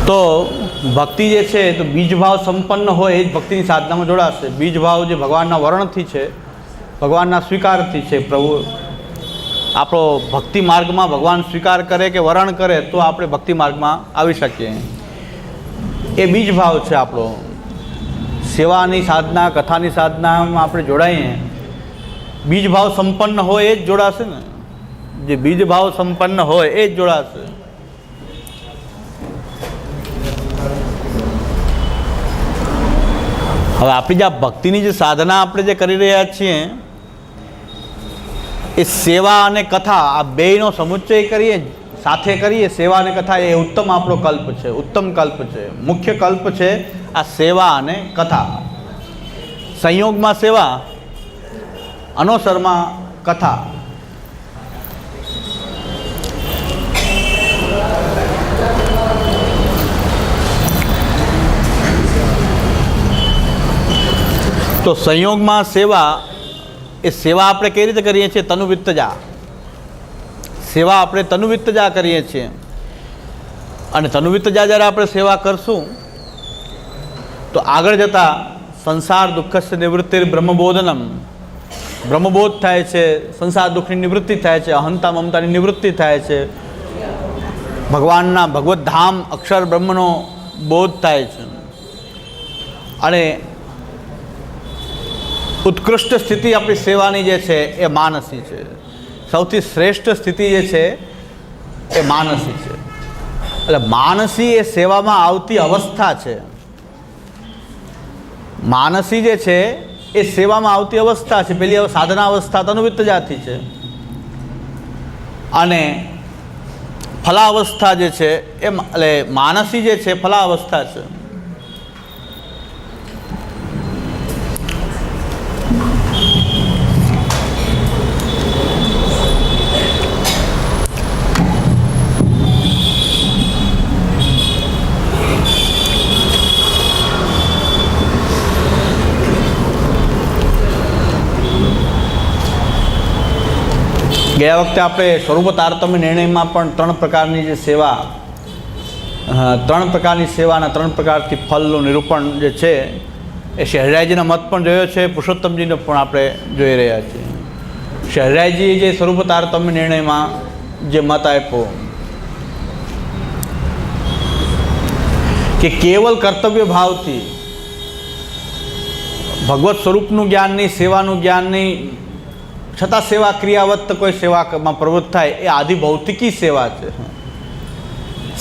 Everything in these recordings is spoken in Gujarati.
તો ભક્તિ જે છે તો બીજભાવ સંપન્ન હોય એ જ ભક્તિની સાધનામાં જોડાશે. બીજભાવ જે ભગવાનના વર્ણથી છે, ભગવાનના સ્વીકારથી છે. પ્રભુ આપણો ભક્તિ માર્ગમાં ભગવાન સ્વીકાર કરે કે વરણ કરે તો આપણે ભક્તિ માર્ગમાં આવી શકીએ. એ બીજભાવ છે આપણો. સેવાની સાધના, કથાની સાધનામાં આપણે જોડાઈએ, બીજભાવ સંપન્ન હોય એ જ જોડાશે ને. જે બીજભાવ સંપન્ન હોય એ જ જોડાશે. હવે આપણી જે ભક્તિની જે સાધના આપણે જે કરી રહ્યા છીએ એ સેવા અને કથા આ બેયનો સમુચ્ચય કરીએ, સાથે કરીએ. સેવા અને કથા એ ઉત્તમ આપણો કલ્પ છે, ઉત્તમ કલ્પ છે. મુખ્ય કલ્પ છે આ સેવા અને કથા. સંયોગમાં સેવા, અનોસરમાં કથા. તો સંયોગમાં સેવા, એ સેવા આપણે કઈ રીતે કરીએ છીએ? તનુવિત્તજા સેવા આપણે તનુવિત્તજા કરીએ છીએ. અને તનુવિત્તજા જ્યારે આપણે સેવા કરશું તો આગળ જતાં સંસાર દુઃખસ્ય નિવૃત્તિ બ્રહ્મબોધનમ, બ્રહ્મબોધ થાય છે, સંસાર દુઃખની નિવૃત્તિ થાય છે, અહંતા મમતાની નિવૃત્તિ થાય છે, ભગવાનના ભગવત ધામ અક્ષર બ્રહ્મનો બોધ થાય છે. અને ઉત્કૃષ્ટ સ્થિતિ આપણી સેવાની જે છે એ માનસી છે. સૌથી શ્રેષ્ઠ સ્થિતિ જે છે એ માનસી છે. એટલે માનસી એ સેવામાં આવતી અવસ્થા છે. માનસી જે છે એ સેવામાં આવતી અવસ્થા છે. પેલી સાધના અવસ્થા તનુવિત્તજાથી છે. અને ફલાવસ્થા જે છે એ એટલે માનસી જે છે ફલાવસ્થા છે. ગયા વખતે આપણે સ્વરૂપ તારતમ્ય નિર્ણયમાં પણ ત્રણ પ્રકારની જે સેવા, ત્રણ પ્રકારની સેવાના ત્રણ પ્રકારથી ફલનું નિરૂપણ જે છે એ શહેરાઈજીના મત પણ જોયો છે, પુરુષોત્તમજીનો પણ આપણે જોઈ રહ્યા છીએ. શહેરાઈજીએ જે સ્વરૂપ તારતમ્ય નિર્ણયમાં જે મત આપ્યો કે કેવલ કર્તવ્ય ભાવથી ભગવત સ્વરૂપનું જ્ઞાન નહીં, સેવાનું જ્ઞાન નહીં, છતાં સેવા ક્રિયાવત્ત કોઈ સેવામાં પ્રવૃત્ત થાય એ આદિ ભૌતિકી સેવા છે.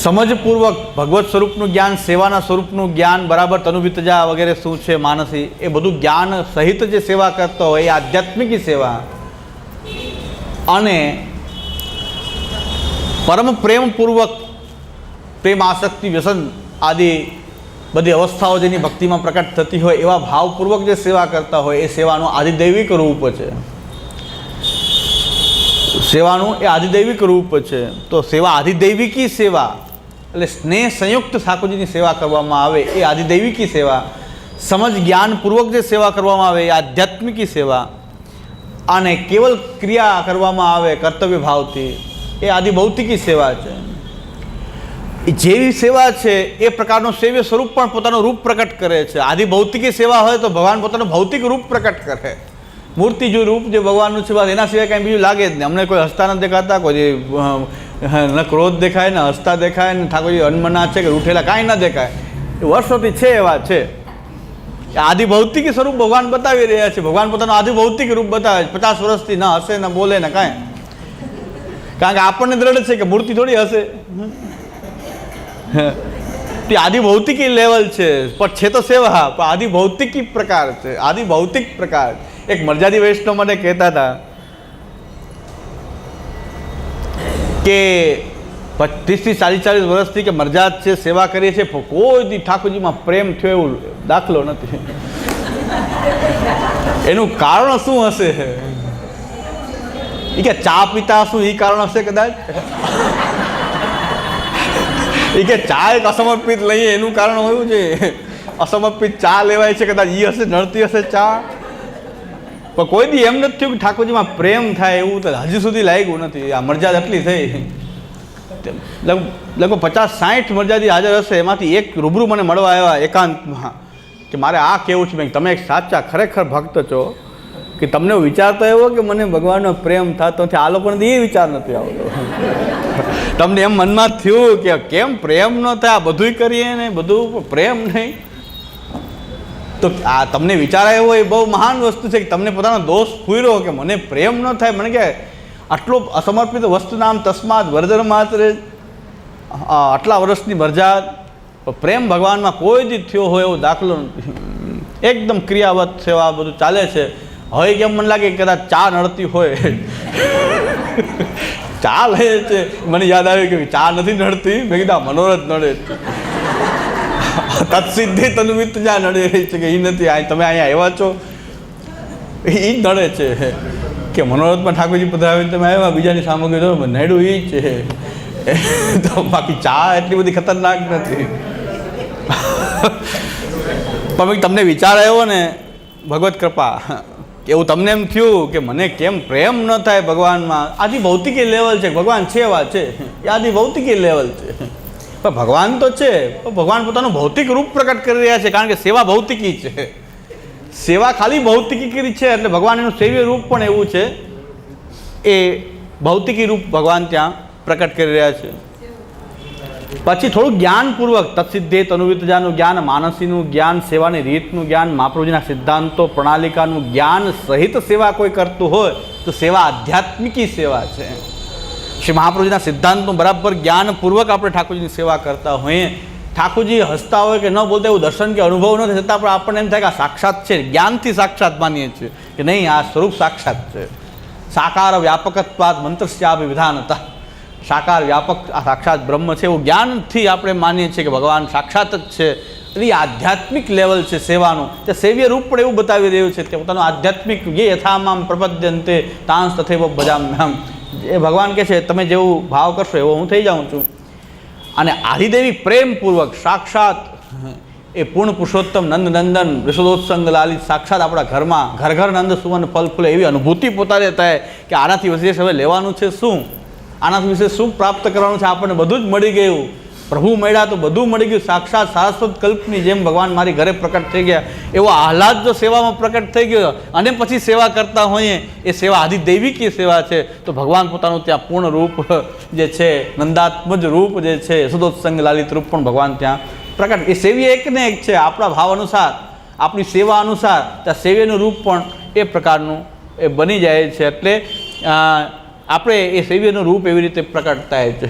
સમજપૂર્વક ભગવત સ્વરૂપનું જ્ઞાન, સેવાના સ્વરૂપનું જ્ઞાન, બરાબર તનુવિત્તજા વગેરે શું છે માનસી, એ બધું જ્ઞાન સહિત જે સેવા કરતો હોય એ આધ્યાત્મિકી સેવા. અને પરમ પ્રેમપૂર્વક પ્રેમ, આસક્તિ, વ્યસન આદિ બધી અવસ્થાઓ જેની ભક્તિમાં પ્રકટ થતી હોય એવા ભાવપૂર્વક જે સેવા કરતા હોય એ સેવાનું આદિદૈવિક રૂપ છે. સેવાનું એ આદિદૈવિક રૂપ છે. તો સેવા આદિદૈવિકી સેવા એટલે સ્નેહ સંયુક્ત ઠાકોરજીની સેવા કરવામાં આવે એ આદિદૈવિકી સેવા. સમજ જ્ઞાનપૂર્વક જે સેવા કરવામાં આવે એ આધ્યાત્મિકી સેવા. અને કેવલ ક્રિયા કરવામાં આવે કર્તવ્ય ભાવથી એ આદિભૌતિકી સેવા છે. જેવી સેવા છે એ પ્રકારનું સેવ્ય સ્વરૂપ પણ પોતાનું રૂપ પ્રકટ કરે છે. આદિભૌતિકી સેવા હોય તો ભગવાન પોતાનું ભૌતિક રૂપ પ્રકટ કરે. મૂર્તિ જો રૂપ જે ભગવાનનું છે એના સિવાય કાંઈ બીજું લાગે જ નહીં. અમને કોઈ હસતા નથી દેખાતા, કોઈ ન ક્રોધ દેખાય, ને હસતા દેખાય, ને ઠાકોરજી અનમના છે કે રૂઠેલા કાંઈ ન દેખાય. એ વર્ષોથી છે એવા છે. આદિભૌતિક સ્વરૂપ ભગવાન બતાવી રહ્યા છે. ભગવાન પોતાનું આદિભૌતિક રૂપ બતાવે છે. 50 વર્ષથી ન હસે, ન બોલે, ને કાંઈ. કારણ કે આપણને દ્રઢ છે કે મૂર્તિ થોડી હશે. તે આદિભૌતિકી લેવલ છે, પણ છે તો સેવા, પણ આદિભૌતિકી પ્રકાર છે, આદિભૌતિક પ્રકાર. એક મર્યાદી વૈષ્ણવ મને કહેતા હતા કે 30-40 વર્ષથી કે મરજાદ છે, સેવા કરીએ છીએ, કોઈ દી ઠાકોરજીમાં પ્રેમ થયો એવું દાખલો નથી. એનું કારણ શું હશે? એ કે ચા પીતા શું એ કારણ હશે કદાચ. એ કે ચા એક અસમર્પિત લઈએ એનું કારણ હોયું છે. અસમર્પિત ચા લેવાય છે, કદાચ એ હશે, નડતી હશે ચા. પણ કોઈ દી એમ નથી થયું કે ઠાકોરજીમાં પ્રેમ થાય એવું તો હજી સુધી લાગ્યું નથી. આ મરજાદ એટલી થઈ. લગભગ 50-60 મરજાદી હાજર હશે, એમાંથી એક રૂબરૂ મને મળવા આવ્યા એકાંતમાં કે મારે આ કહેવું છે. તમે એક સાચા ખરેખર ભક્ત છો કે તમને વિચારતો એવો કે મને ભગવાનનો પ્રેમ થતો નથી. આ લોકોને એ વિચાર નથી આવતો. તમને એમ મનમાં થયું કે કેમ પ્રેમ ન થાય, આ બધુંય કરીએ ને બધું પ્રેમ નહીં. તો આ તમને વિચાર આવ્યો એ બહુ મહાન વસ્તુ છે કે તમને પોતાનો દોષ પૂર્યો કે મને પ્રેમ ન થાય. મને કે આટલો અસમર્પિત વસ્તુ નામ તસ્માત વર્જન માત્ર, આટલા વર્ષની મરજાદ પ્રેમ ભગવાનમાં કોઈ દી થયો હોય એવો દાખલો નથી. એકદમ ક્રિયાવત સેવા બધું ચાલે છે. હવે કેમ મને લાગે કદાચ ચા નડતી હોય. ચા લે છે, મને યાદ આવ્યું કે ચા નથી નડતી. મેં કીધા મનોરથ નડે છે. તત્સિદ્ધિ તન્વિત જ્યાં નડે રહી છે કે એ નથી, તમે અહીંયા આવ્યા છો એ જ નડે છે કે મનોરથમાં ઠાકોરજી પધરાવીને તમે આવ્યા, બીજાની સામગ્રી તો નડ્યું એ જ છે. તો બાકી ચા એટલી બધી ખતરનાક નથી. પણ તમને વિચાર આવ્યો ને ભગવત કૃપા, એવું તમને એમ થયું કે મને કેમ પ્રેમ ન થાય ભગવાનમાં. આથી ભૌતિકી લેવલ છે, ભગવાન છે એવા છે, એ આથી ભૌતિકી લેવલ છે. પણ ભગવાન તો છે, પણ ભગવાન પોતાનું ભૌતિક રૂપ પ્રકટ કરી રહ્યા છે, કારણ કે સેવા ભૌતિકી છે. સેવા ખાલી ભૌતિકી છે એટલે ભગવાન એનું સેવ્ય રૂપ પણ એવું છે, એ ભૌતિકી રૂપ ભગવાન ત્યાં પ્રકટ કરી રહ્યા છે. પછી થોડું જ્ઞાનપૂર્વક તત્સિદ્ધે તનુવિતજાનું જ્ઞાન, માનસીનું જ્ઞાન, સેવાની રીતનું જ્ઞાન, મહાપ્રભુજીના સિદ્ધાંતો પ્રણાલિકાનું જ્ઞાન સહિત સેવા કોઈ કરતું હોય તો સેવા આધ્યાત્મિકી સેવા છે. શ્રી મહાપ્રભુજીના સિદ્ધાંતનું બરાબર જ્ઞાનપૂર્વક આપણે ઠાકોરજીની સેવા કરતા હોઈએ. ઠાકોરજી હસતા હોય કે ન બોલતા એવું દર્શન કે અનુભવ ન થતા પણ આપણને એમ થાય કે આ સાક્ષાત છે. જ્ઞાનથી સાક્ષાત માનીએ છીએ કે નહીં, આ સ્વરૂપ સાક્ષાત છે. સાકાર વ્યાપકત્વાદ મંત્રસ્યાભિ વિધાનતા, સાકાર વ્યાપક આ સાક્ષાત બ્રહ્મ છે એવું જ્ઞાનથી આપણે માનીએ છીએ કે ભગવાન સાક્ષાત જ છે. એટલે એ આધ્યાત્મિક લેવલ છે સેવાનું. તે સેવ્ય રૂપ પણ એવું બતાવી રહ્યું છે કે પોતાનું આધ્યાત્મિક જે યથામામ પ્રપદ્યંતે તાંસ તથૈવ ભજામ્યહમ, એ ભગવાન કહે છે તમે જેવું ભાવ કરશો એવો હું થઈ જાઉં છું. અને આદિદેવી પ્રેમપૂર્વક સાક્ષાત એ પૂર્ણ પુરુષોત્તમ નંદનંદન વિશોદોત્સંગ લાલિત સાક્ષાત આપણા ઘરમાં ઘર ઘર નંદ સુવન ફલ ફૂલે એવી અનુભૂતિ પોતાને થાય કે આનાથી વિશેષ હવે લેવાનું છે શું, આનાથી વિશેષ શું પ્રાપ્ત કરવાનું છે. આપણને બધું જ મળી ગયું. પ્રભુ મળ્યા તો બધું મળી ગયું. સાક્ષાત સારસ્વત કલ્પની જેમ ભગવાન મારી ઘરે પ્રકટ થઈ ગયા એવો આહલાદ જો સેવામાં પ્રકટ થઈ ગયો અને પછી સેવા કરતા હોઈએ, એ સેવા આદિદૈવિકી સેવા છે. તો ભગવાન પોતાનું ત્યાં પૂર્ણ રૂપ જે છે, નંદાત્મજ રૂપ જે છે, યશોદોત્સંગ લાલિત રૂપ પણ ભગવાન ત્યાં પ્રકટ. એ સેવ્ય એક ને એક છે. આપણા ભાવ અનુસાર, આપણી સેવા અનુસાર ત્યાં સેવ્યનું રૂપ પણ એ પ્રકારનું એ બની જાય છે. એટલે આપણે એ સેવ્યનું રૂપ એવી રીતે પ્રકટ થાય છે.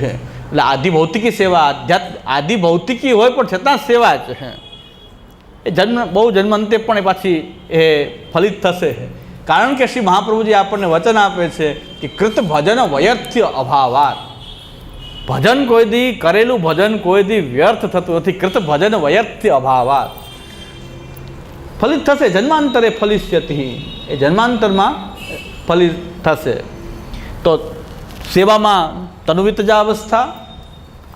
એટલે આદિભૌતિકી સેવા આદિભૌતિકી હોય પણ છતાં સેવા છે. એ બહુ જન્માંતે પણ એ પાછી એ ફલિત થશે. કારણ કે શ્રી મહાપ્રભુજી આપણને વચન આપે છે કે કૃત ભજન વ્યર્થ્ય અભાવાત. ભજન કોઈ દી કરેલું ભજન કોઈ દી વ્યર્થ થતું નથી. કૃત ભજન વ્યર્થ્ય અભાવાત ફલિત થશે. જન્માંતરે ફલિષ્યતિ, એ જન્માંતરમાં ફલિત થશે. તો સેવામાં તનુવિતજા અવસ્થા,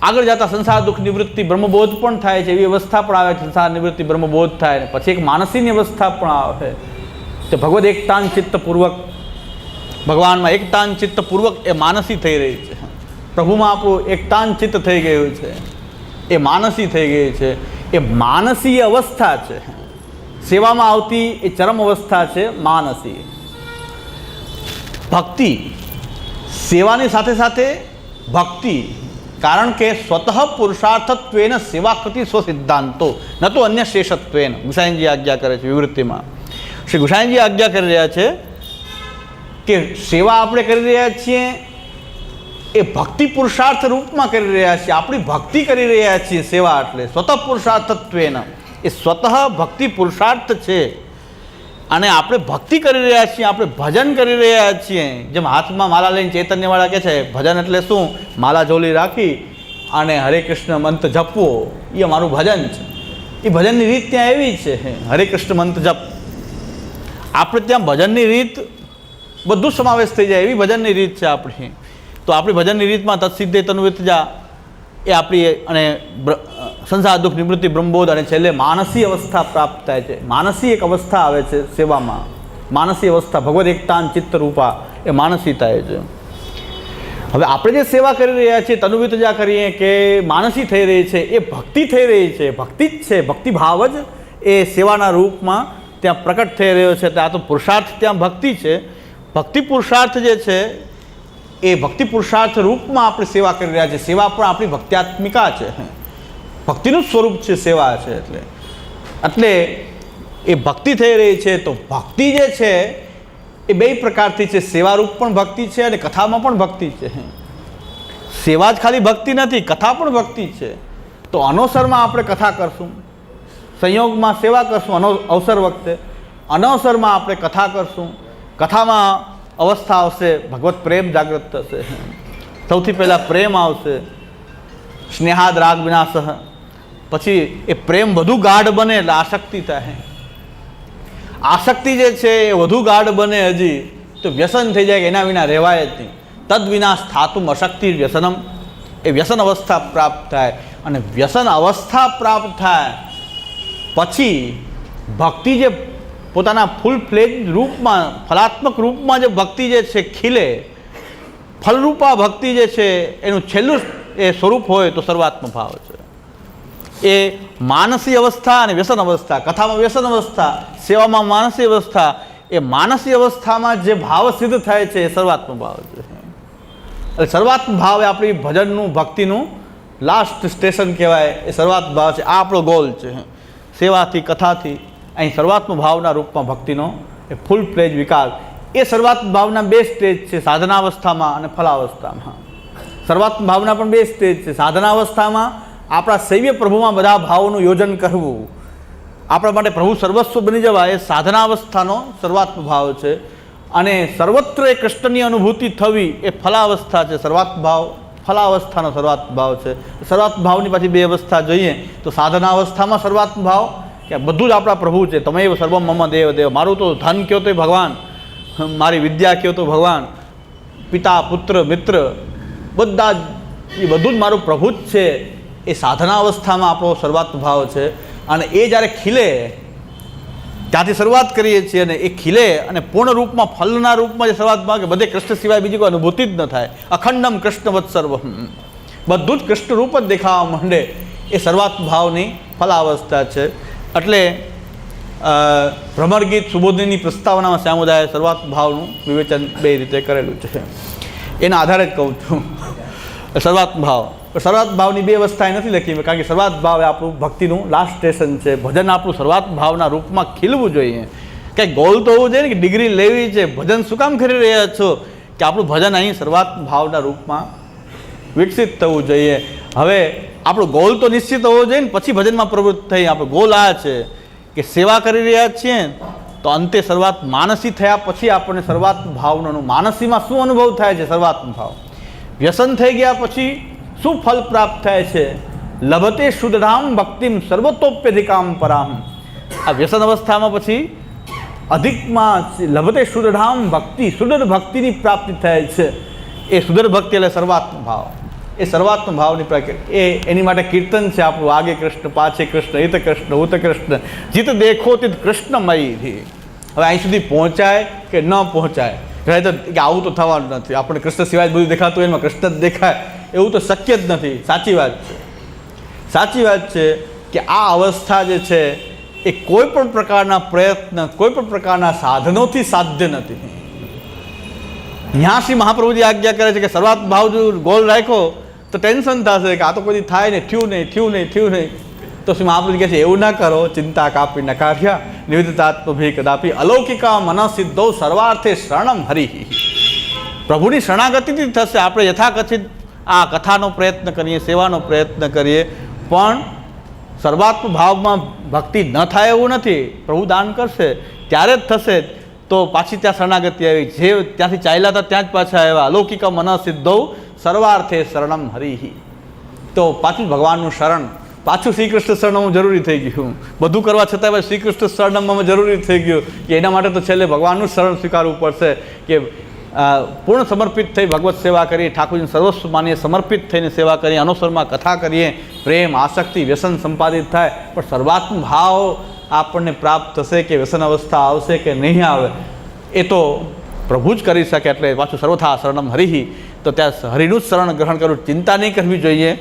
આગળ જતા સંસાર દુઃખ નિવૃત્તિ બ્રહ્મબોધ પણ થાય છે, એવી અવસ્થા પણ આવે છે. સંસાર નિવૃત્તિ બ્રહ્મબોધ થાય, પછી એક માનસીની અવસ્થા પણ આવે છે. ભગવદ એકતાન ચિત્તપૂર્વક, ભગવાનમાં એકતાન ચિત્તપૂર્વક એ માનસી થઈ રહી છે. પ્રભુમાં આપણું એકતાન ચિત્ત થઈ ગયું છે, એ માનસી થઈ ગઈ છે. એ માનસી અવસ્થા છે. સેવામાં આવતી એ ચરમ અવસ્થા છે માનસી. ભક્તિ, સેવાની સાથે સાથે ભક્તિ, કારણ કે સ્વતઃ પુરુષાર્થત્વેન સેવાકૃતિ સ્વસિદ્ધાંતો ન તો અન્ય શેષત્વેન. ગુસાઈજી આજ્ઞા કરે છે વિવૃત્તિમાં. શ્રી ગુસાઈજી આજ્ઞા કરી રહ્યા છે કે સેવા આપણે કરી રહ્યા છીએ એ ભક્તિ પુરુષાર્થ રૂપમાં કરી રહ્યા છીએ. આપણી ભક્તિ કરી રહ્યા છીએ સેવા એટલે સ્વતઃ પુરુષાર્થત્વેન, એ સ્વતઃ ભક્તિ પુરુષાર્થ છે. અને આપણે ભક્તિ કરી રહ્યા છીએ, આપણે ભજન કરી રહ્યા છીએ. જેમ હાથમાં માલા લઈને ચૈતન્યવાળા કહે છે ભજન એટલે શું, માલા ઝોલી રાખી અને હરે કૃષ્ણ મંત્ર જપવો, એ અમારું ભજન છે. એ ભજનની રીત ત્યાં એવી છે, હરે કૃષ્ણ મંત્ર જપ. આપણે ત્યાં ભજનની રીત બધું સમાવેશ થઈ જાય એવી ભજનની રીત છે આપણી. તો આપણી ભજનની રીતમાં તત્સિદ્ધે તનુવિતજા એ આપણી, અને સંસાર દુઃખ નિવૃત્તિ બ્રહ્મબોધ, અને છેલ્લે માનસી અવસ્થા પ્રાપ્ત થાય છે. માનસી એક અવસ્થા આવે છે સેવામાં. માનસી અવસ્થા ભગવદ એકતાન ચિત્ત રૂપા, એ માનસી થાય છે. હવે આપણે જે સેવા કરી રહ્યા છીએ, તનુવિતજા કરીએ કે માનસી થઈ રહી છે, એ ભક્તિ થઈ રહી છે, ભક્તિ જ છે, ભક્તિભાવ જ એ સેવાના રૂપમાં ત્યાં પ્રકટ થઈ રહ્યો છે. એટલે આ તો પુરુષાર્થ ત્યાં ભક્તિ છે. ભક્તિ પુરુષાર્થ જે છે એ ભક્તિ પુરુષાર્થ રૂપમાં આપણે સેવા કરી રહ્યા છીએ. સેવા પણ આપણી ભક્ત્યાત્મિકા છે, ભક્તિનું સ્વરૂપ છે સેવા છે. એટલે એ ભક્તિ થઈ રહી છે. તો ભક્તિ જે છે એ બે પ્રકારથી છે. સેવારૂપ પણ ભક્તિ છે અને કથામાં પણ ભક્તિ છે. સેવા જ ખાલી ભક્તિ નથી, કથા પણ ભક્તિ છે. તો અનવસરમાં આપણે કથા કરશું, સંયોગમાં સેવા કરશું અવસર વખતે, અનવસરમાં આપણે કથા કરશું. કથામાં અવસ્થા આવશે, ભગવત પ્રેમ જાગૃત થશે. સૌથી પહેલાં પ્રેમ આવશે, સ્નેહાદ રાગ વિનાશ. પછી એ પ્રેમ વધુ ગાઢ બને એટલે આસક્તિ થાય. આસક્તિ જે છે એ વધુ ગાઢ બને હજી તો વ્યસન થઈ જાય કે એના વિના રહેવાય જ નહીં. તદ વિના સ્થાતુમ અશક્તિ વ્યસનમ. એ વ્યસન અવસ્થા પ્રાપ્ત થાય. અને વ્યસન અવસ્થા પ્રાપ્ત થાય પછી ભક્તિ જે પોતાના ફૂલ ફ્લેજ રૂપમાં, ફલાત્મક રૂપમાં જે ભક્તિ જે છે ખીલે, ફલરૂપા ભક્તિ જે છે એનું છેલ્લું એ સ્વરૂપ હોય તો સર્વાત્મ ભાવ છે. એ માનસી અવસ્થા અને વ્યસન અવસ્થા, કથામાં વ્યસન અવસ્થા, સેવામાં માનસી અવસ્થા. એ માનસી અવસ્થામાં જે ભાવ સિદ્ધ થાય છે એ સર્વાત્મ ભાવ છે. એટલે સર્વાત્મ ભાવ એ આપણી ભજનનું, ભક્તિનું લાસ્ટ સ્ટેશન કહેવાય. એ સર્વાત્મ ભાવ છે. આ આપણો ગોલ છે. સેવાથી, કથાથી અહીં સર્વાત્મ ભાવના રૂપમાં ભક્તિનો એ ફૂલ ફ્લેજ વિકાસ. એ સર્વાત્મ ભાવના બે સ્ટેજ છે, સાધનાવસ્થામાં અને ફલાવસ્થામાં. સર્વાત્મ ભાવના પણ બે સ્ટેજ છે. સાધનાવસ્થામાં આપણા સૈવ્ય પ્રભુમાં બધા ભાવોનું યોજન કરવું, આપણા માટે પ્રભુ સર્વસ્વ બની જવા, એ સાધનાવસ્થાનો સર્વાત્મ ભાવ છે. અને સર્વત્ર એ કૃષ્ણની અનુભૂતિ થવી એ ફલાવસ્થા છે. સર્વાત્મ ભાવ ફલાવસ્થાનો સર્વાત્મ ભાવ છે. સર્વાત્મ ભાવની પાછી બે અવસ્થા જોઈએ તો સાધનાવસ્થામાં સર્વાત્મ ભાવ કે બધું જ આપણા પ્રભુ છે. તમે સર્વમ મમ દેવ દેવ. મારું તો ધન કયો તો ભગવાન, મારી વિદ્યા કયો તો ભગવાન, પિતા પુત્ર મિત્ર બધા જ, એ બધું જ મારું પ્રભુ જ છે. એ સાધના અવસ્થામાં આપણો સર્વાત્મ ભાવ છે. અને એ જ્યારે ખીલે, ત્યાંથી શરૂઆત કરીએ છીએ અને એ ખીલે અને પૂર્ણ રૂપમાં, ફલના રૂપમાં જે સર્વાત્મ ભાવ કે બધે કૃષ્ણ સિવાય બીજી કોઈ અનુભૂતિ જ ન થાય. અખંડમ કૃષ્ણવત્ સર્વમ, બધું જ કૃષ્ણ રૂપ જ દેખાવા માંડે. એ સર્વાત્મ ભાવની ફલાવસ્થા છે. એટલે ભ્રમર ગીત સુબોધની પ્રસ્તાવનામાં શ્યામોદાએ સર્વાત્મ ભાવનું વિવેચન બે રીતે કરેલું છે. એના આધારે જ કહું છું સર્વાત્મ ભાવ. સર્વાત્મ ભાવની બે અવસ્થાએ નથી લખી, કારણ કે સર્વાત્મ ભાવ એ આપણું ભક્તિનું લાસ્ટ સ્ટેશન છે. ભજન આપણું સર્વાત્મ ભાવના રૂપમાં ખીલવું જોઈએ. કંઈક ગોલ તો હોવું જોઈએ ને કે ડિગ્રી લેવી છે, ભજન શું કામ કરી રહ્યા છો, કે આપણું ભજન અહીં સર્વાત્મ ભાવના રૂપમાં વિકસિત થવું જોઈએ. હવે આપણો ગોલ તો નિશ્ચિત હોવો જોઈએ ને, પછી ભજનમાં પ્રવૃત્ત થઈ. આપણો ગોલ આ છે કે સેવા કરી રહ્યા છીએ તો અંતે સર્વાત્મ માનસી થયા પછી આપણને સર્વાત્મ ભાવનો, માનસીમાં શું અનુભવ થાય છે સર્વાત્મ ભાવ, વ્યસન થઈ ગયા પછી શું ફલ પ્રાપ્ત થાય છે. લભતે શુદ્ધામ ભક્તિમ સર્વતોપ્યધિકામ પરામ. આ વ્યસન અવસ્થામાં પછી અધિકમાં લભતે શુદ્ધામ ભક્તિ, સુદૃઢ ભક્તિની પ્રાપ્તિ થાય છે. એ સુદૃઢ ભક્તિ એટલે સર્વાત્મ ભાવ. એ સર્વાત્મ ભાવની પ્રક્રિયા, એ એની માટે કીર્તન છે આપણું, આગે કૃષ્ણ પાછે કૃષ્ણ, હિત કૃષ્ણ હુત કૃષ્ણ, જીત દેખો તિત કૃષ્ણમયી. હવે અહીં સુધી પહોંચાય કે ન પહોંચાય, કહે તો કે આવું તો થવાનું નથી, આપણે કૃષ્ણ સિવાય બધું દેખાતું એમાં કૃષ્ણ જ દેખાય એવું તો શક્ય જ નથી. સાચી વાત છે, સાચી વાત છે કે આ અવસ્થા જે છે એ કોઈ પણ પ્રકારના પ્રયત્ન, કોઈ પણ પ્રકારના સાધનોથી સાધ્ય નથી. ત્યાં શ્રી મહાપ્રભુજી આજ્ઞા કરે છે કે સર્વાત્મ ભાવ જો ગોલ રાખ્યો તો ટેન્શન થશે કે આ તો કોઈ થાય નહીં, થયું નહીં, થયું નહીં, થયું નહીં. તો શ્રી મહાપ્રભુજી કહે છે એવું ના કરો, ચિંતા કાપી નકાર્યા નિવિદતાત્મભી કદાપી અલૌકિકા મનસિદ્ધો સર્વાર્થે શરણમ હરિ. પ્રભુની શરણાગતિથી થશે. આપણે યથાકથિત આ કથાનો પ્રયત્ન કરીએ, સેવાનો પ્રયત્ન કરીએ, પણ સર્વાત્મ ભાવમાં ભક્તિ ન થાય એવું નથી. પ્રભુ દાન કરશે ત્યારે જ થશે. તો પાછી ત્યાં શરણાગતિ આવી, જે ત્યાંથી ચાલ્યા હતા ત્યાં જ પાછા આવ્યા. અલૌકિકા મનસિદ્ધો સર્વાર્થે શરણમ હરિ. તો પાછું ભગવાનનું શરણ, પાછું શ્રી કૃષ્ણ શરણમાં જરૂરી થઈ ગયું. બધું કરવા છતાં શ્રી કૃષ્ણ શરણમાં જરૂરી થઈ ગયું કે એના માટે તો છેલ્લે ભગવાનનું શરણ સ્વીકારવું પડશે. કે પૂર્ણ સમર્પિત થઈ ભગવત સેવા કરીએ, ઠાકોરજીને સર્વસ્વ માનીએ, સમર્પિત થઈને સેવા કરીએ, અનુસરમાં કથા કરીએ, પ્રેમ આસક્તિ વ્યસન સંપાદિત થાય, પણ સર્વાત્મ ભાવ આપણને પ્રાપ્ત થશે કે વ્યસન અવસ્થા આવશે કે નહીં આવે એ તો પ્રભુ જ કરી શકે. એટલે પાછું સર્વથા શરણમ હરિ. તો તો ત્યાં હરિનું જ શરણ ગ્રહણ કરવું, ચિંતા નહીં કરવી જોઈએ,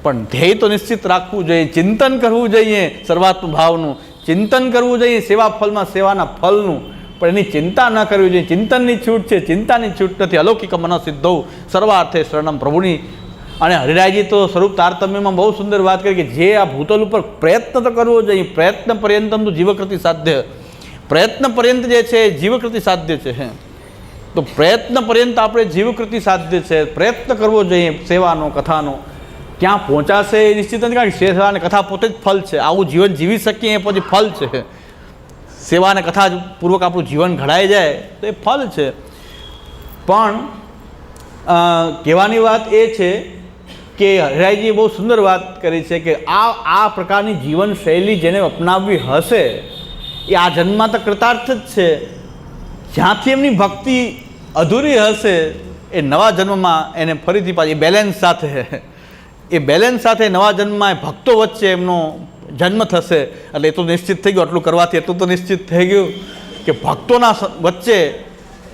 પણ ધ્યેય તો નિશ્ચિત રાખવું જોઈએ, ચિંતન કરવું જોઈએ, સર્વાત્મ ભાવનું ચિંતન કરવું જોઈએ, સેવા ફલમાં સેવાના ફલનું, પણ એની ચિંતા ન કરવી જોઈએ. ચિંતનની છૂટ છે, ચિંતાની છૂટ નથી. અલૌકિક મન સિદ્ધૌ સર્વાર્થે શરણમ પ્રભુની. અને હરિરાયજી તો સ્વરૂપ તારતમ્યમાં બહુ સુંદર વાત કરી કે જે આ ભૂતલ ઉપર પ્રયત્ન તો કરવો જોઈએ, પ્રયત્ન પર્યંતમ તો જીવકૃતિ સાધ્ય, પ્રયત્ન પર્યંત જે છે એ જીવકૃતિ સાધ્ય છે. તો પ્રયત્ન પર્યંત આપણે જીવકૃતિ સાધ્ય છે, પ્રયત્ન કરવો જોઈએ સેવાનો, કથાનો. ક્યાં પહોંચાશે એ નિશ્ચિત નથી, કારણ કે સેવા અને કથા પોતે જ ફલ છે. આવું જીવન જીવી શકીએ એ પછી ફલ છે. સેવા અને કથા પૂર્વક આપણું જીવન ઘડાઈ જાય તો એ ફલ છે. પણ કહેવાની વાત એ છે કે હરિરાયજીએ બહુ સુંદર વાત કરી છે કે આ પ્રકારની જીવનશૈલી જેને અપનાવવી હશે એ આ જન્મમાં તો કૃતાર્થ જ છે. જ્યાંથી એમની ભક્તિ અધૂરી હશે એ નવા જન્મમાં એને ફરીથી પાછી એ બેલેન્સ સાથે નવા જન્મમાં ભક્તો વચ્ચે એમનો જન્મ થશે. એટલે એ તો નિશ્ચિત થઈ ગયું, આટલું કરવાથી એટલું તો નિશ્ચિત થઈ ગયું કે ભક્તોના વચ્ચે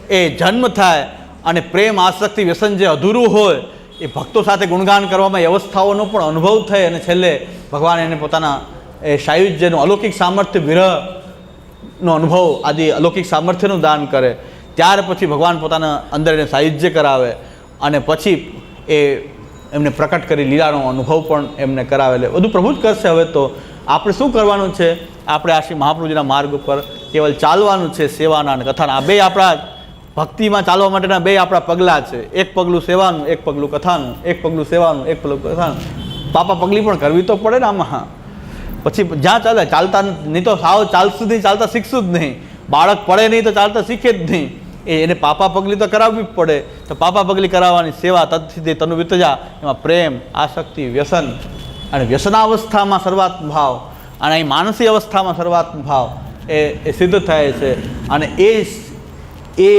એ જન્મ થાય અને પ્રેમ, આસક્તિ, વ્યસન જે અધૂરું હોય એ ભક્તો સાથે ગુણગાન કરવામાં એ અવસ્થાઓનો પણ અનુભવ થાય અને છેલ્લે ભગવાન એને પોતાના એ સાયુજ્યનું અલૌકિક સામર્થ્ય, વિરહનો અનુભવ આદિ અલૌકિક સામર્થ્યનું દાન કરે. ત્યાર પછી ભગવાન પોતાના અંદર એને સાયુજ્ય કરાવે અને પછી એ એમને પ્રકટ કરી લીલાનો અનુભવ પણ એમને કરાવે. એટલે બધું પ્રભુ જ કરશે. હવે તો આપણે શું કરવાનું છે? આપણે આ શ્રી મહાપ્રભુજીના માર્ગ ઉપર કેવલ ચાલવાનું છે, સેવાના અને કથાના. આ બે આપણા ભક્તિમાં ચાલવા માટેના બે આપણા પગલાં છે. એક પગલું સેવાનું, એક પગલું કથાનું, એક પગલું સેવાનું, એક પગલું કથાનું. પાપા પગલી પણ કરવી તો પડે ને આમાં. પછી જ્યાં ચાલે ચાલતા નહીં તો સાવ ચાલશું નહીં, ચાલતા શીખશું જ નહીં. બાળક પડે નહીં તો ચાલતા શીખે જ નહીં. એને પાપા પગલી તો કરાવવી જ પડે. તો પાપા પગલી કરાવવાની સેવા, તદથી તનુ વિતજા, એમાં પ્રેમ, આસક્તિ, વ્યસન અને વ્યસનાવસ્થામાં સર્વાત્મ ભાવ અને અહીં માનસી અવસ્થામાં સર્વાત્મ ભાવ એ સિદ્ધ થાય છે. અને એ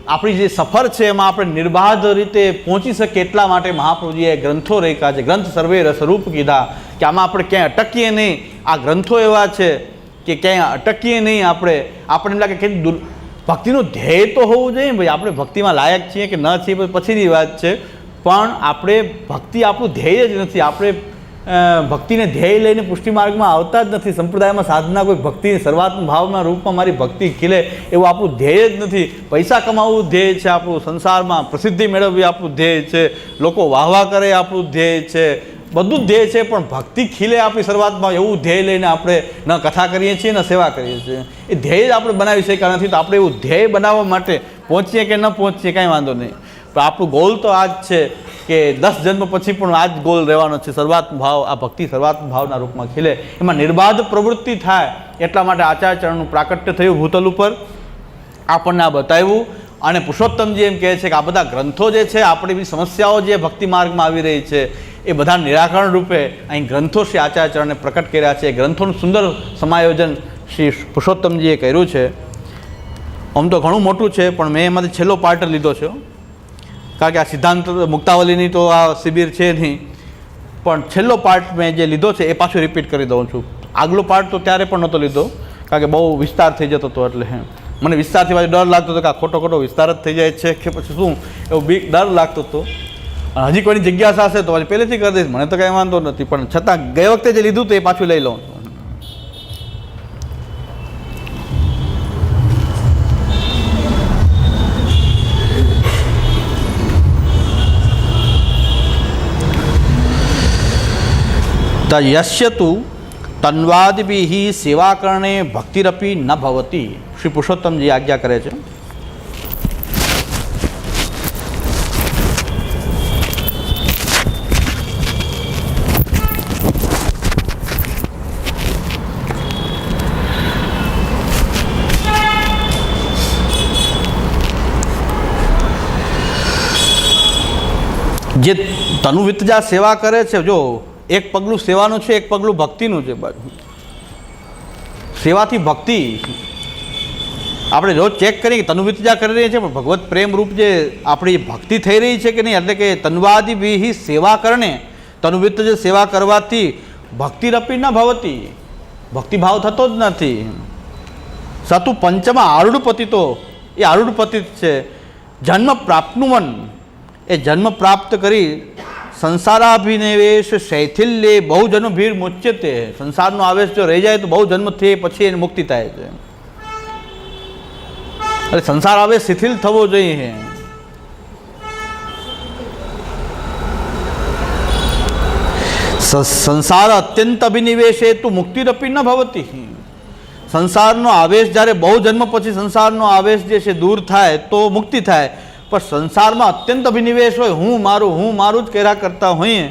આપણી જે સફર છે એમાં આપણે નિર્બાધ રીતે પહોંચી શકીએ એટલા માટે મહાપ્રભુજીએ ગ્રંથો રેખા છે. ગ્રંથ સર્વે રસરૂપ કીધા કે આમાં આપણે ક્યાંય અટકીએ નહીં. આ ગ્રંથો એવા છે કે ક્યાંય અટકીએ નહીં. આપણને એમ લાગે કે ભક્તિનું ધ્યેય તો હોવું જોઈએ ભાઈ, આપણે ભક્તિમાં લાયક છીએ કે ન છીએ પછીની વાત છે, પણ આપણે ભક્તિ આપણું ધ્યેય જ નથી. આપણે ભક્તિને ધ્યેય લઈને પુષ્ટિ માર્ગમાં આવતા જ નથી. સંપ્રદાયમાં સાધના કોઈ ભક્તિની સર્વાત્મ ભાવના રૂપમાં મારી ભક્તિ ખીલે એવું આપણું ધ્યેય જ નથી. પૈસા કમાવવું ધ્યેય છે આપણું, સંસારમાં પ્રસિદ્ધિ મેળવવી આપણું ધ્યેય છે, લોકો વાહવા કરે આપણું ધ્યેય છે, બધું જ ધ્યેય છે. પણ ભક્તિ ખીલે આપણી શરૂઆતમાં એવું ધ્યેય લઈને આપણે ન કથા કરીએ છીએ ન સેવા કરીએ છીએ. એ ધ્યેય જ આપણે બનાવી શક્યા નથી. તો આપણે એવું ધ્યેય બનાવવા માટે પહોંચીએ કે ન પહોંચીએ કાંઈ વાંધો નહીં, પણ આપણું ગોલ તો આ જ છે કે 10 જન્મ પછી પણ આ જ ગોલ રહેવાનો છે. સર્વાત્મ ભાવ, આ ભક્તિ સર્વાત્મ ભાવના રૂપમાં ખીલે, એમાં નિર્બાધ પ્રવૃત્તિ થાય. એટલા માટે આચાર્યચરણનું પ્રાકટ્ય થયું ભૂતલ ઉપર, આપણને આ બતાવ્યું. અને પુરુષોત્તમજી એમ કહે છે કે આ બધા ગ્રંથો જે છે, આપણી બધી સમસ્યાઓ જે ભક્તિ માર્ગમાં આવી રહી છે એ બધા નિરાકરણ રૂપે અહીં ગ્રંથો શ્રી આચાર્યચરણને પ્રકટ કર્યા છે. એ ગ્રંથોનું સુંદર સમાયોજન શ્રી પુરુષોત્તમજીએ કર્યું છે. આમ તો ઘણું મોટું છે, પણ મેં એમાંથી છેલ્લો પાર્ટ લીધો છે, કારણ કે આ સિદ્ધાંત મુક્તાવલીની તો આ શિબિર છે નહીં, પણ છેલ્લો પાર્ટ મેં જે લીધો છે એ પાછું રિપીટ કરી દઉં છું. આગલો પાર્ટ તો ત્યારે પણ નહોતો લીધો, કારણ કે બહુ વિસ્તાર થઈ જતો હતો. એટલે મને વિસ્તારથી પાછું ડર લાગતો હતો કે આ ખોટો વિસ્તાર જ થઈ જાય છે કે પછી શું, એવું બીક ડર લાગતો હતો. અને હજી કોઈની જગ્યાસા હશે તો પછી પહેલેથી કરી દઈશ, મને તો કાંઈ વાંધો નથી. પણ છતાં ગઈ વખતે જે લીધું તો એ પાછું લઈ લઉં. યસ્ય તુ તન્વાદિભિઃ સેવાકરણે ભક્તિરપી ન ભવતી. શ્રી પુરુષોત્તમજી આજ્ઞા કરે છે. જે તનુવિતજા સેવા કરે છે, જો એક પગલું સેવાનું છે, એક પગલું ભક્તિનું છે. બાજુ સેવાથી ભક્તિ આપણે રોજ ચેક કરીએ કે તનુવિતજા કરી રહી છે, પણ ભગવત પ્રેમ રૂપ જે આપણી ભક્તિ થઈ રહી છે કે નહીં. એટલે કે તન્વાદિભિઃ સેવા કરણે, તનુવિત જે સેવા કરવાથી ભક્તિરપી ન ભવતી, ભક્તિભાવ થતો જ નથી. સતુ પંચમા આરૂઢપતિ, તો એ આરૂઢપતિ છે. જન્મ પ્રાપ્નુવન, એ જન્મ પ્રાપ્ત કરી સંસારાભિનિવેશ શૈથિલ્ય બહુ જન્મ ભીડ મુચ્યતે, સંસારનો આવેશ જો રહી જાય તો બહુ જન્મ થઈ પછી એને મુક્તિ થાય છે. એટલે સંસાર આવેશ શિથિલ થવો જોઈએ. સંસાર અત્યંત અભિનિવેશ હેતુ મુક્તિરપી ન ભવતી. સંસારનો આવેશ જ્યારે બહુ જન્મ પછી સંસારનો આવેશ જે છે દૂર થાય તો મુક્તિ થાય, પણ સંસારમાં અત્યંત અભિનિવેશ હોય, હું મારું જ કર્યા કરતા હોઈએ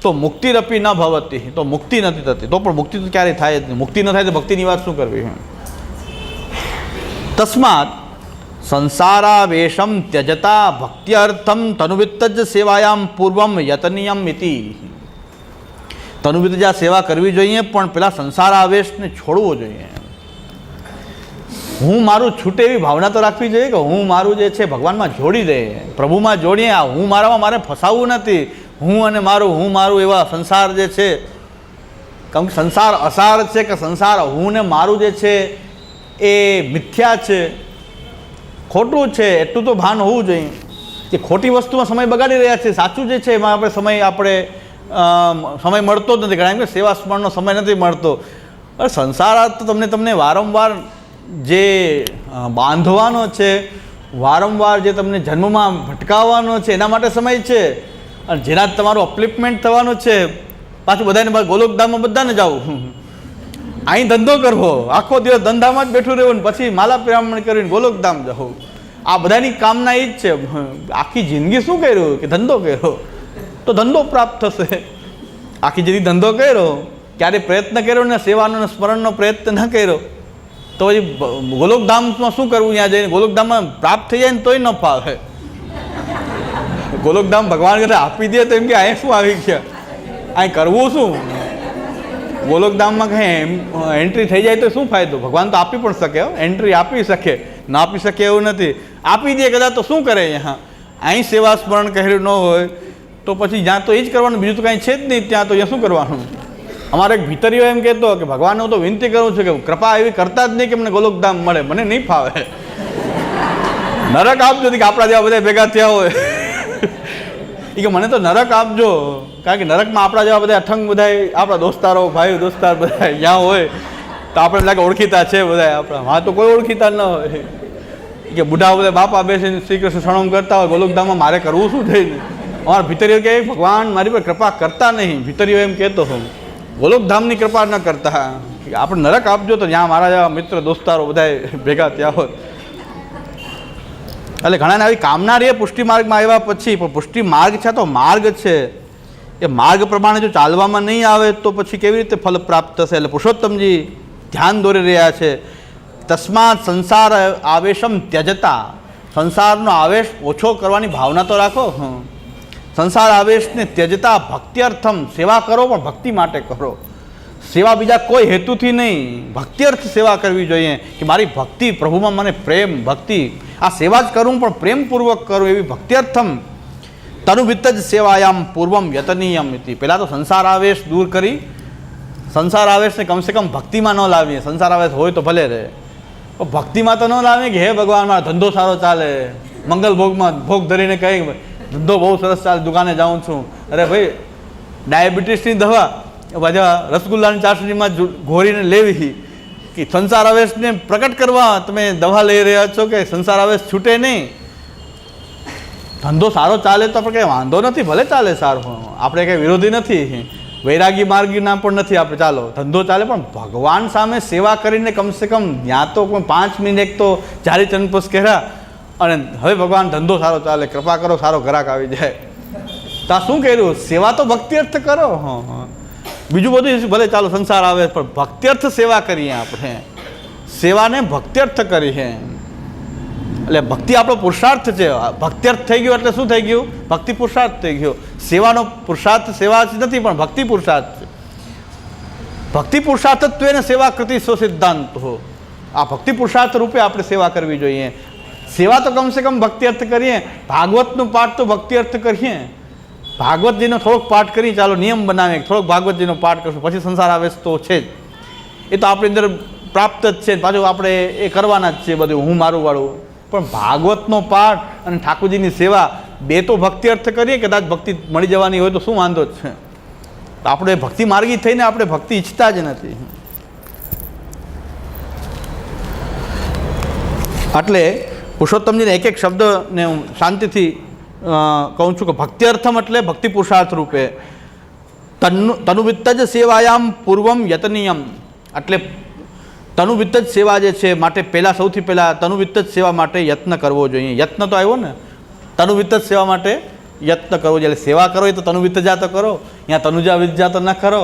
તો મુક્તિરપી ન ભવતી, તો મુક્તિ નથી થતી. તો પણ મુક્તિ તો ક્યારેય થાય જ નહીં. મુક્તિ ન થાય તો ભક્તિની વાત શું કરવી? તસ્માત સંસારાવેશમ ત્યજતા ભક્ત્યર્થમ તનુવિત્તજ સેવાયામ પૂર્વમ યતનીયમ ઇતિ. તનુવિત્ત જ સેવા કરવી જોઈએ, પણ પેલા સંસાર આવેશને છોડવો જોઈએ. હું મારું છૂટે એવી ભાવના તો રાખવી જોઈએ કે હું મારું જે છે ભગવાનમાં જોડી દે, પ્રભુમાં જોડીએ. આ હું મારામાં મારે ફસાવવું નથી. હું અને મારું એવા સંસાર જે છે, કેમ કે સંસાર અસાર છે કે સંસાર હું ને મારું જે છે એ મિથ્યા છે, ખોટું છે, એટલું તો ભાન હોવું જોઈએ કે ખોટી વસ્તુમાં સમય બગાડી રહ્યા છે. સાચું જે છે એમાં આપણે સમય મળતો જ નથી. ઘણા એમ કે સેવા સ્મરણનો સમય નથી મળતો. અરે સંસાર તો તમને વારંવાર જે બાંધવાનો છે, વારંવાર જે તમને જન્મમાં ભટકાવવાનો છે, એના માટે સમય છે. અને જેના તમારું અપલિફમેન્ટ થવાનું છે, પાછું બધાને ગોલોકધામમાં બધાને જવું, અહીં ધંધો કરવો, આખો દિવસ ધંધામાં જ બેઠું રહેવું, પછી માલા પિરામણ કરીને ગોલોકધામ જવું, આ બધાની કામના એ જ છે. આખી જિંદગી શું કર્યું કે ધંધો કર્યો, તો ધંધો પ્રાપ્ત થશે. આખી જિંદગી ધંધો કર્યો, ક્યારે પ્રયત્ન કર્યો ને સેવાનો ને સ્મરણનો પ્રયત્ન ન કર્યો, તો પછી ગોલોકધામમાં શું કરવું? ત્યાં જઈને ગોલોકધામમાં પ્રાપ્ત થઈ જાય ને તોય ન ફાવે. ગોલોકધામ ભગવાન કરતા આપી દે તો એમ કે અહીં શું આવી ગયા, અહીં કરવું શું? ગોલોકધામમાં કંઈ એન્ટ્રી થઈ જાય તો શું ફાયદો? ભગવાન તો આપી પણ શકે, એન્ટ્રી આપી શકે, ના આપી શકે એવું નથી. આપી દે કદાચ તો શું કરે? અહીંયા અહીં સેવા સ્મરણ કર્યું ન હોય તો પછી જ્યાં તો એ જ કરવાનું, બીજું તો કાંઈ છે જ નહીં. ત્યાં તો અહીંયા શું કરવાનું? અમારે એક ભીતરીઓ એમ કહેતો કે ભગવાનને હું તો વિનંતી કરું છું કે કૃપા એવી કરતા જ નહીં કે મને ગોલોકધામ મળે, મને નહીં ફાવે. નરક આપજો કે આપણા જેવા બધા ભેગા થયા હોય. એ કે મને તો નરક આપજો, કારણ કે નરકમાં આપણા જેવા બધા અઠંગ બધા આપણા દોસ્તારો ભાઈ દોસ્તાર બધા અહીંયા હોય તો આપણે લાગે ઓળખીતા છે બધા આપણા. હા તો કોઈ ઓળખીતા ન હોય. કે બુઢા બધા બાપા બેસીને શ્રી કૃષ્ણ શરણમ કરતા હોય ગોલોકધામમાં, મારે કરવું શું થઈને? અમારા ભીતરીઓ કહે ભગવાન મારી પર કૃપા કરતા નહીં. ભીતરીઓ એમ કહેતો હોઉં ગોલોકધામની કૃપા ન કરતા, આપણે નરક આપજો તો જ્યાં મારા જેવા મિત્ર દોસ્તારો બધા ભેગા ત્યાં હોય. એટલે ઘણાને આવી કામના રહે પુષ્ટિ માર્ગમાં આવ્યા પછી, પણ પુષ્ટિ માર્ગ છે તો માર્ગ છે, એ માર્ગ પ્રમાણે જો ચાલવામાં નહીં આવે તો પછી કેવી રીતે ફલ પ્રાપ્ત થશે? એટલે પુરુષોત્તમજી ધ્યાન દોરી રહ્યા છે. તસ્માત સંસાર આવેશમ ત્યજતા, સંસારનો આવેશ ઓછો કરવાની ભાવના તો રાખો. સંસાર આવેશને ત્યજતા ભક્ત્યર્થમ, સેવા કરો પણ ભક્તિ માટે કરો. સેવા બીજા કોઈ હેતુથી નહીં, ભક્ત્યર્થ સેવા કરવી જોઈએ કે મારી ભક્તિ, પ્રભુમાં મને પ્રેમ ભક્તિ, આ સેવા જ કરું પણ પ્રેમપૂર્વક કરું, એવી ભક્ત્યર્થમ તનુવિત્ત જ સેવાયામ પૂર્વમ યતનીયમ ઇતિ. પહેલાં તો સંસાર આવેશ દૂર કરી, સંસાર આવેશને કમસે કમ ભક્તિમાં ન લાવીએ. સંસાર આવેશ હોય તો ભલે રહે, પણ ભક્તિમાં તો ન લાવીએ કે હે ભગવાન મારો ધંધો સારો ચાલે, મંગલ ભોગમાં ભોગ ધરીને કહે ધંધો બહુ સરસ ચાલે, દુકાને જાઉં છું. અરે ભાઈ ડાયાબિટીસની દવા બધા રસગુલ્લાની ચાસણીમાં ઘોરીને લેવી કે સંસાર આવેશને પ્રકટ કરવા તમે દવા લઈ રહ્યા છો કે સંસાર આવેશ છૂટે નહીં. ધંધો સારો ચાલે તો આપણે કંઈ વાંધો નથી, ભલે ચાલે સારો, આપણે કંઈ વિરોધી નથી, વૈરાગી માર્ગીના પણ નથી આપણે. ચાલો ધંધો ચાલે પણ ભગવાન સામે સેવા કરીને કમસે કમ ત્યાં તો કોઈ 5 મિનિટ એક તો જારી ચંપસ કર્યા અને હવે ભગવાન ધંધો સારો ચાલે, કૃપા કરો, સારો ગ્રાહક આવી જાય. તો આ શું કર્યું? સેવા તો ભક્તિ કરો. બીજું બધું ભલે ચાલો સંસાર આવે પણ ભક્ત્યર્થ સેવા કરીએ આપણે, સેવાને ભક્ત્યર્થ કરીએ. એટલે ભક્તિ આપણો પુરુષાર્થ છે. ભક્ત્યર્થ થઈ ગયો એટલે શું થઈ ગયું? ભક્તિ પુરુષાર્થ થઈ ગયો. સેવાનો પુરુષાર્થ સેવા જ નથી પણ ભક્તિ પુરુષાર્થ છે. ભક્તિ પુરુષાર્થત્વેને સેવા કૃતિ સો સિદ્ધાંત હો. આ ભક્તિ પુરુષાર્થ રૂપે આપણે સેવા કરવી જોઈએ. સેવા તો કમસે કમ ભક્ત્યર્થ કરીએ. ભાગવતનું પાઠ તો ભક્ત્યર્થ કરીએ. ભાગવતજીનો થોડોક પાઠ કરી, ચાલો નિયમ બનાવીએ, થોડોક ભાગવતજીનો પાઠ કરશું, પછી સંસાર આવેશ તો છે જ, એ તો આપણી અંદર પ્રાપ્ત જ છે. પાછું આપણે એ કરવાના જ છે બધું હું મારું વાળું. પણ ભાગવતનો પાઠ અને ઠાકોરજીની સેવા બે તો ભક્તિ અર્થ કરીએ, કદાચ ભક્તિ મળી જવાની હોય તો શું વાંધો છે? તો આપણે ભક્તિ માર્ગી થઈને આપણે ભક્તિ ઈચ્છતા જ નથી. એટલે પુરુષોત્તમજીને એક એક શબ્દને હું શાંતિથી કહું છું કે ભક્તિ અર્થમ એટલે ભક્તિ પુરુષાર્થ રૂપે તનુવિત્ત જ સેવાયામ પૂર્વમ યતનીયમ. એટલે તનુવિત્ત જ સેવા જે છે માટે પહેલાં સૌથી પહેલાં તનુવિત્ત જ સેવા માટે યત્ન કરવો જોઈએ. યત્ન તો આવ્યો ને, તનુવિત્ત જ સેવા માટે યત્ન કરવો જોઈએ. એટલે સેવા કરો એ તો તનુવિત્ત જા તો કરો, ત્યાં તનુજા વિદ્યા તો ન કરો,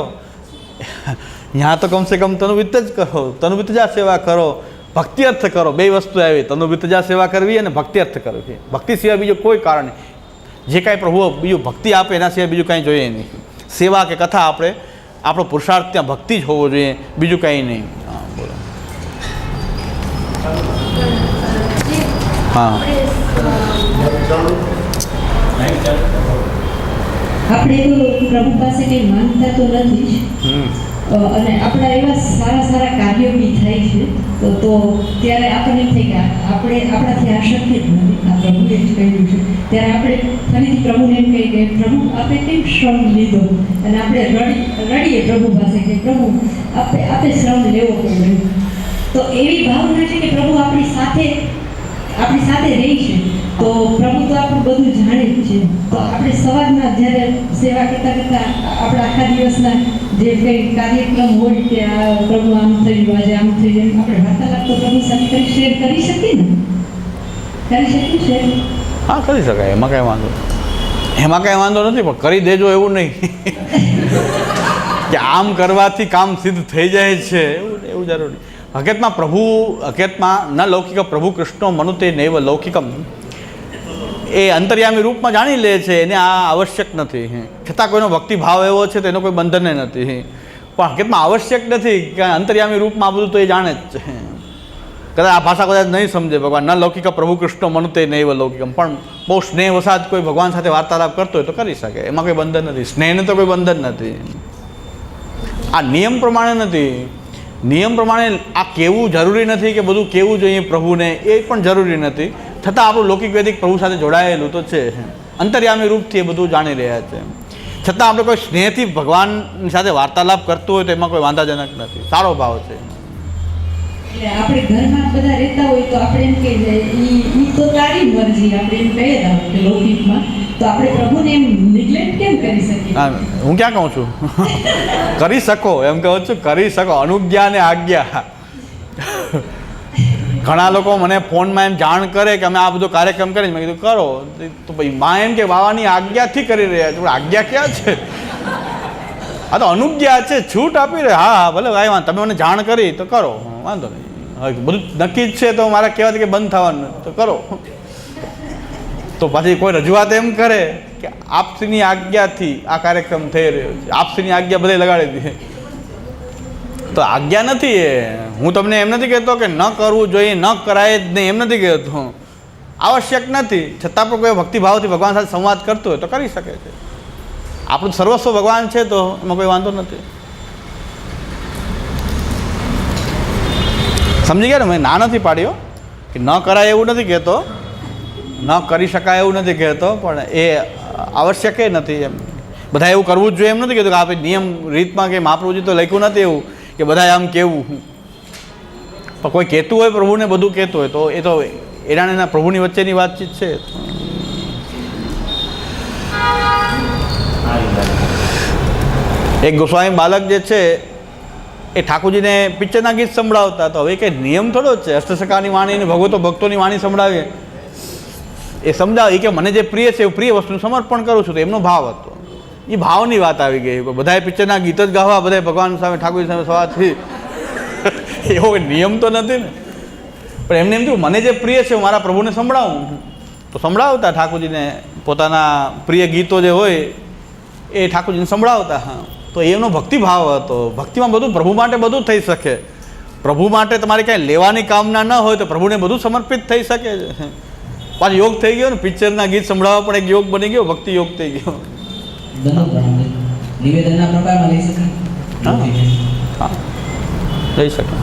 ત્યાં તો કમસે કમ તનુવિત્ત જ કરો, તનુવિત્ત જા સેવા કરો, ભક્તિ અર્થ કરો. બે વસ્તુ આવી, તનુવિત્ત જા સેવા કરવી અને ભક્તિ અર્થ કરવી. ભક્તિ સિવાય બીજો કોઈ કારણ નહીં. જે કાંઈ પ્રભુ બીજું ભક્તિ આપે એના સિવાય બીજું કાંઈ જોઈએ નહીં. સેવા કે કથા આપણે આપણો પુરુષાર્થ ત્યાં ભક્તિ જ હોવો જોઈએ, બીજું કંઈ નહીં. હા બોલો. હા આપણે તો પ્રભુ પાસે કંઈ માનતા તો નથી જ, અને આપણા એવા સારા સારા કાર્યો બી થાય છે, તો ત્યારે આપણને એમ થાય કે આપણે આપણાથી આ શક્ય જ નથી, આ પ્રભુએ જ કહ્યું છે. ત્યારે આપણે ફરીથી પ્રભુને એમ કહીએ કે પ્રભુ આપણે કેમ શ્રમ લીધો, અને આપણે રડીએ પ્રભુ પાસે કે પ્રભુ આપણે શ્રમ લેવો પડ્યો. તો એવી ભાવના છે કે પ્રભુ આપણી સાથે રહી છે. તો પ્રભુ તો આપણું બધું જાણે જ છે. તો આપણે સવારમાં જ્યારે સેવા કરતાં આપણા આખા દિવસના જે કંઈ કાર્યક્રમ હોય કે આ પ્રભુ આમ થઈ ગયું, આજે આમ થઈ ગયું, આપણે વાર્તાલાપ તો પ્રભુ સાથે શેર કરી શકીએ ને, કરી શકીએ શેર. હા કરી શકાય, એમાં કાંઈ વાંધો નથી, પણ કરી દેજો એવું નહીં કે આમ કરવાથી કામ સિદ્ધ થઈ જાય છે, એવું જરૂરી. હકીકતમાં ન લૌકિક પ્રભુ કૃષ્ણો મનુતે નૈવ લૌકિકમ, એ અંતર્યામી રૂપમાં જાણી લે છે, એને આ આવશ્યક નથી. છતાં કોઈનો ભક્તિભાવ એવો છે તો એનો કોઈ બંધન નથી, પણ હકીકતમાં આવશ્યક નથી કે અંતર્યામી રૂપમાં આ બધું તો એ જાણે જ છે. કદાચ આ ભાષા કદાચ નહીં સમજે ભગવાન, ન લૌકિક પ્રભુ કૃષ્ણો મનુતે નૈવ લૌકિકમ, પણ બહુ સ્નેહ વસાદ કોઈ ભગવાન સાથે વાર્તાલાપ કરતો હોય તો કરી શકે, એમાં કોઈ બંધન નથી. સ્નેહને તો કોઈ બંધન નથી. આ નિયમ પ્રમાણે નથી. નિયમ પ્રમાણે આ કહેવું જરૂરી નથી કે બધું કહેવું જોઈએ પ્રભુને, એ પણ જરૂરી નથી. છતાં આપણું લૌકિક વૈદિક પ્રભુ સાથે જોડાયેલું તો છે, અંતર્યામી રૂપથી એ બધું જાણી રહ્યા છે. છતાં આપણે કોઈ સ્નેહથી ભગવાનની સાથે વાર્તાલાપ કરતું હોય તો એમાં કોઈ વાંધાજનક નથી, સારો ભાવ છે. એટલે આપણે ઘરમાં બધા રહેતા હોય તો આપણે એમ કહી જાય ઈ તો તારી મરજી, આપણે એમ કહીએ કે લૌકિકમાં, તો આપણે પ્રભુને એમ નિગ્લેક્ટ કેમ કરી શકીએ? હું ક્યાં કહું છું કરી શકો, એમ કહું છું કરી શકો, અનુજ્ઞા અને આજ્ઞા. ઘણા લોકો મને ફોનમાં એમ જાણ કરે કે અમે આ બધો કાર્યક્રમ કરીએ, મેં કીધું કરો, તો ભાઈ માં એમ કે બાવાની આજ્ઞાથી કરી રહ્યા છો. આજ્ઞા ક્યાં છે? આ તો અનુજ્ઞા છે, છૂટ આપી રહે. હા ભલે ભાઈ વાંધો, તમે મને જાણ કરી તો કરો, વાંધો નહીં. હવે બધું નક્કી જ છે તો મારા કહેવાથી કે બંધ થવાનું તો કરો. તો પછી કોઈ રજૂઆત એમ કરે કે આપશ્રીની આજ્ઞાથી આ કાર્યક્રમ થઈ રહ્યો છે, આપશ્રીની આજ્ઞા બધે લગાડી દે, તો આજ્ઞા નથી એ. હું તમને એમ નથી કહેતો કે ન કરવું જોઈએ, ન કરાય જ નહીં, એમ નથી કહેતો. આવશ્યક નથી, છતાં પણ કોઈ ભક્તિભાવથી ભગવાન સાથે સંવાદ કરતો હોય તો કરી શકે છે. આપણું સર્વસ્વ ભગવાન છે તો એમાં કોઈ વાંધો નથી. સમજી ગયા ને? મેં ના નથી પાડ્યો કે ન કરાય એવું નથી કહેતો, ન કરી શકાય એવું નથી કહેતો, પણ એ આવશ્યક નથી. એમ બધા એવું કરવું જ જોઈએ એમ નથી કહેતો કે આપણે નિયમ રીતમાં કે મહાપ્રભુજી તો લખ્યું નથી એવું કે બધાએ આમ કહેવું. પણ કોઈ કહેતું હોય પ્રભુને બધું કહેતું હોય તો એ તો એના પ્રભુની વચ્ચેની વાતચીત છે. એક ગોસ્વામી બાલક જે છે એ ઠાકોરજીને પિક્ચરના ગીત સંભળાવતા, તો હવે કંઈ નિયમ થોડો જ છે અષ્ટસખાની વાણી અને ભગવતો ભક્તોની વાણી સંભળાવીએ. એ સમજાવે કે મને જે પ્રિય છે એ પ્રિય વસ્તુનું સમર્પણ કરું છું, તો એમનો ભાવ હતો. એ ભાવની વાત આવી ગઈ. બધાએ પિક્ચરના ગીત જ ગાવા, બધાએ ભગવાન સામે ઠાકોરજી સામે સવારથી એવો નિયમ તો નથી ને. પણ એમને એમ થયું મને જે પ્રિય છે હું મારા પ્રભુને સંભળાવું, તો સંભળાવતા ઠાકોરજીને પોતાના પ્રિય ગીતો જે હોય એ ઠાકોરજીને સંભળાવતા. હા, તો એમનો ભક્તિભાવ હતો. ભક્તિમાં બધું પ્રભુ માટે બધું થઈ શકે. પ્રભુ માટે તમારી કાંઈ લેવાની કામના ન હોય તો પ્રભુને બધું સમર્પિત થઈ શકે છે. પાછું યોગ થઈ ગયો ને, પિક્ચરના ગીત સંભળાવવા પણ એક યોગ બની ગયો, ભક્તિ યોગ થઈ ગયો. નિવેદનના પ્રકારમાં લઈ શકાય. હા લઈ શકે.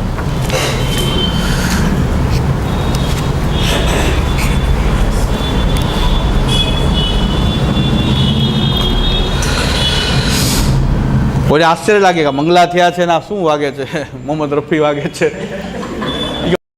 કોઈ આશ્ચર્ય લાગે કે મંગલા થયા છે ને આ શું વાગે છે મોહમ્મદ રફી વાગે છે